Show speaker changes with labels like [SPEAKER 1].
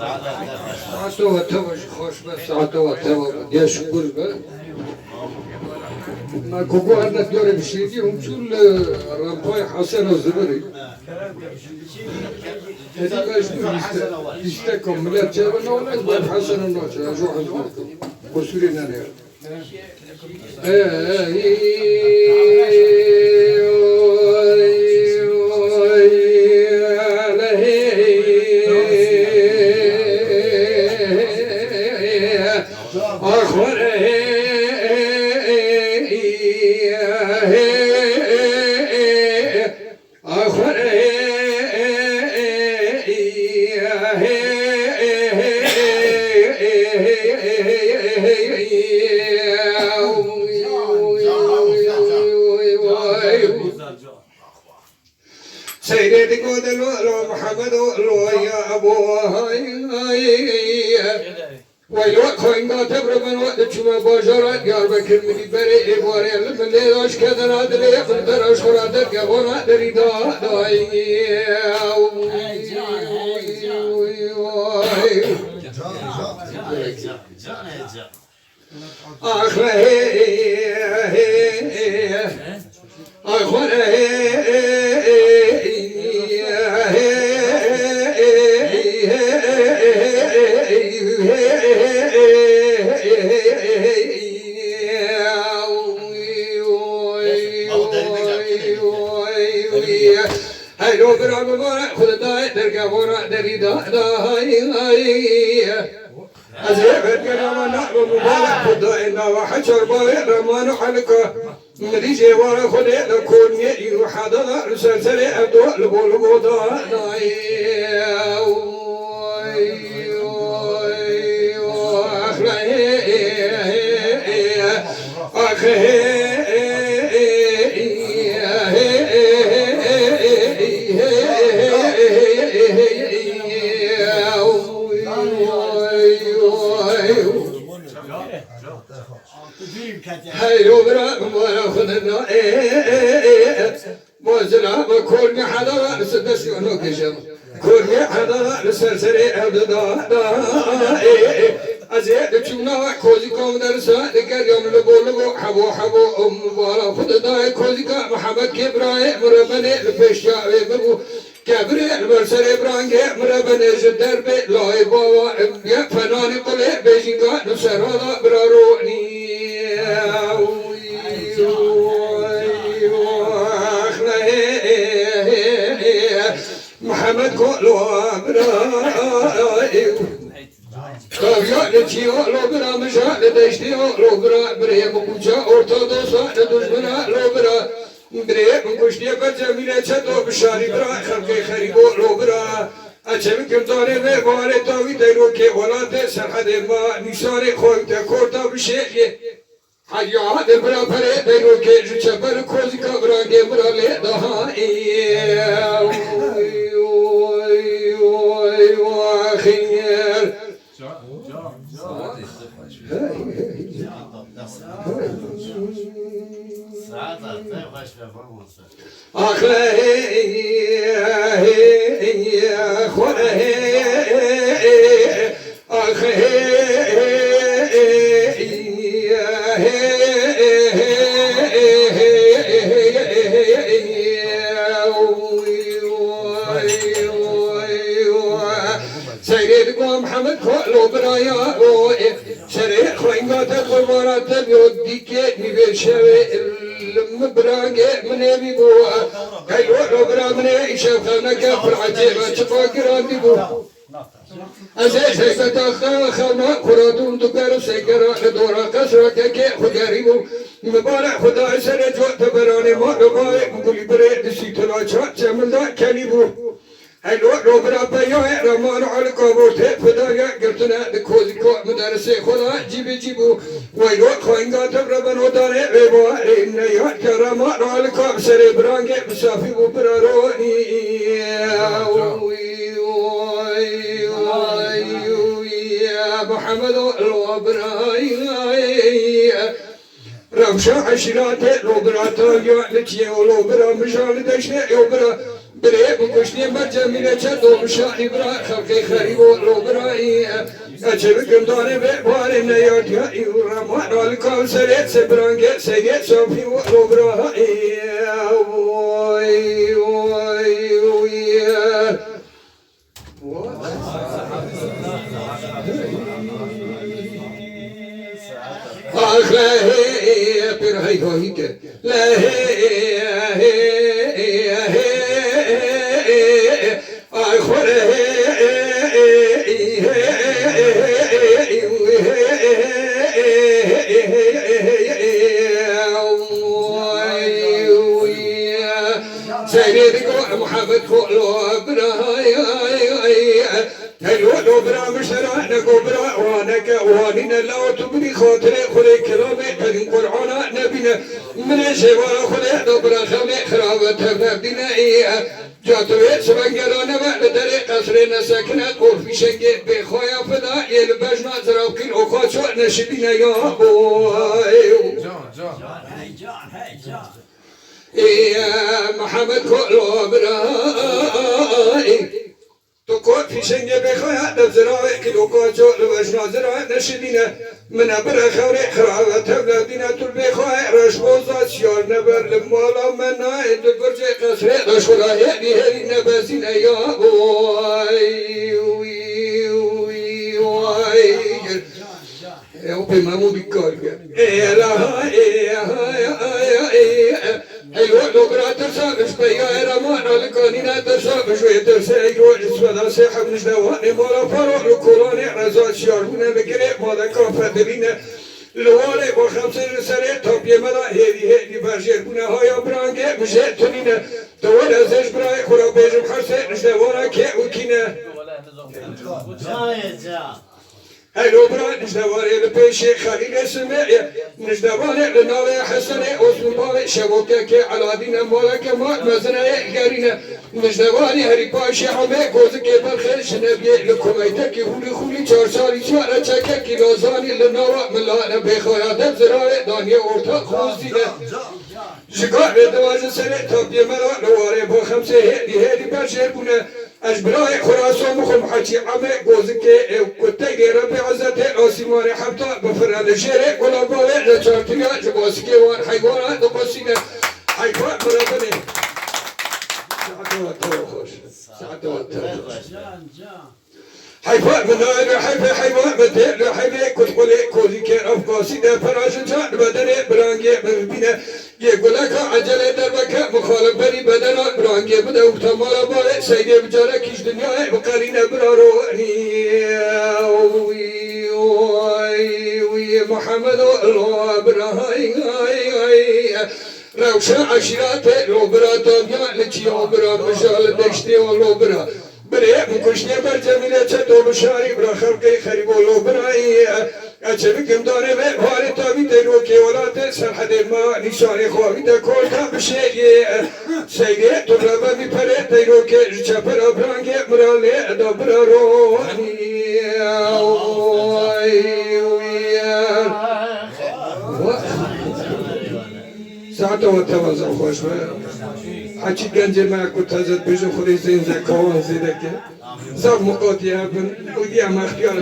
[SPEAKER 1] ساعت و تواش خوش به ساعت و تواش یا شکر به ما کوکو هر نداره بشیدی هم چون رامپای حسن و زبری هدی باش بیسته کاملت چه بنا ولی باید حسن و ناچه اجو حضور قصوری ننیر سيدي قود لو محمد لو يا ابو ويلو خوين قاتب ربن وقت شما باشرات يار بكر مني بري إبواري لمن ليداش كذن عدلي من تراش خرادر كبونا دري داي هاي لو برا مبارا خود داي درگا بورا دري داي أزيب الكلام نعم مبارا خود داي نوا حشر باي رمان حلقا مريجي ورا خود لكون يدي وحدا رسلسل أبدو لبو داي هاي لو برا مبارا خدنا موزنا بكل محدا لسدس يونو كشم كل محدا لسلسلة أبدا أزيد تشونا كوزي كوم درسا دكار يوم لبو حبو مبارا خدنا كوزي كا محمد كبراي مربني لبشيا ببو كبري المرسل إبراهيم مربني جدر بلاي بابا يا فناني قلة بيجينغا نسرا براروني محمد قولوا براي كافيا لتشيو لو برا مشا لدشتيو لو برا بري مكوشا أورتودوسا لدوشبنا لو برا بري مكوشني بجميلة شدو بشاري برا خلقي خريبو لو برا أجمع كم داري بوالي تاوي ديرو كي ولاد سرحد ما نشاري خوي تكورتا بشيء حياة برا برا ديرو كي جبر كوزي كبرا جمرا لدها خير محمد كلو برايا شريح خوينات قمرات اليوديك نبيشوا المبراج من أبي بوا كيلو برا من إيشاف خنا كفر عجيبة شفاكر أبي بوا أزاج هيدا خنا خرادون دكار سكرا دورا كسرة كي خداريبو مبارك خدا سر جو تبراني ما رباي مقولي بريد سيتلا شات جملا كليبو هلو لو برا بيا رمان على كابوت فدايا قلتنا دكوزي كو مدرسة خدا جيبو ويلو خوينغا تبربن وداري ربا إن يا كرام على كاب سر برانج مسافي وبراروني يا محمد الوبراي رمشا عشرات لو برا تايا لتيه لو برا مشال دشة يو برا بره بکشنی برجمیله چه دومشانی برا خلقی خریب و رو برایی اچه بکم داره به بار نیاد یا ایو رمان آلکال سره سبرانگه سگه صافی و رو برایی وای وای وای آخ لهه برای هایی که لهه محمد خلو برايا هلو لو برا مشرعنا قبرا وانك وانينا لو تبني خاطري خلي كلامي تدين قرعنا نبينا من الشوارع خلي دبرا خلي خرابتها نبينا ايه جاتوی سبنگرانه و در قصر نسکنت عرفی شنگه بخوایا فدا یل بجنا زراوکین اوخاچو نشدینه یا بوی محمد کلو برای تو کل فی شنگه بخوایا در زراوی کل اوخاچو بجنا زراوی نشدینه من بر خوري خراوة تبلدينا تربي خواي رشبوزا سيار نبر لمالا منا البرج قصر رشولا هدي هدي نبزين يا وي وي وي وي يا بمامو بكارجا لا حلوة لوبرا ترسا مش بيا رمان على كانينا ترسا مش ويترسا يروح السودا ساحب مش دواني مالا فاروق الكولاني رزا شياربونا بكري مالا كافدرينا لوالي وخمسين سنة توبيا ملا هدي برجربونا هايا برانجي مش تنينا دوال ازاش براي خورا بيجم حرسي مش دوانا كي وكينا هلو برا نجدواري لبيشي خليل سماعي نجدواري لنالي حسني أصنبالي شبوكك على دين مالك ما مزناي قرينا نجدواري هري باشي حمي كوزك برخيش نبي لكميتك هولي خولي چارسالي شارع چكك لازاني لنارا ملانا بخيادة زراعي دانيا أورتا خوزينا شكار دواز سنة تابي ملا لواري بو خمسة هدي برشير بنا أجبراء خراسان مخم حكي عمي قوزك كتاقي ربي عزته آسيماني حبتا بفرد الجيري ولا باوي لچارتنيا جباسكي وان حيوانات دقاسينا حيوان مرابني ساعدوا خوش ساعدوا حيوان من حيوان مدير حيوان كنت قولي كوزي كان أفقاسينا فراشتان بدني برانجي مربينا يقول لك عجلة دربك مخالف بري بدنا برانجي بدا وتمالا بالي سيدي بجارة كيش دنيا بقالينا براروني وي محمد الله براهي روشا عشيرات لو برا طابيا لكي برا مجال دشتي ولو برا بري مكشني برجميلة چطو بشاري برا خلقي خريبو لو برائي اچه بكم داره به حال تابی دیرو که ولات سرحد ما نشانه خواهی در کل تا بشه سیده تو ربا بی پره دیرو که چپر ابرانگه مراله دابرا روانی ساعت و توازن خوش به حچی گنج ما کتازت بجو خودی زین زکاوان زیده که زب مقاطی هبن و دیم اختیار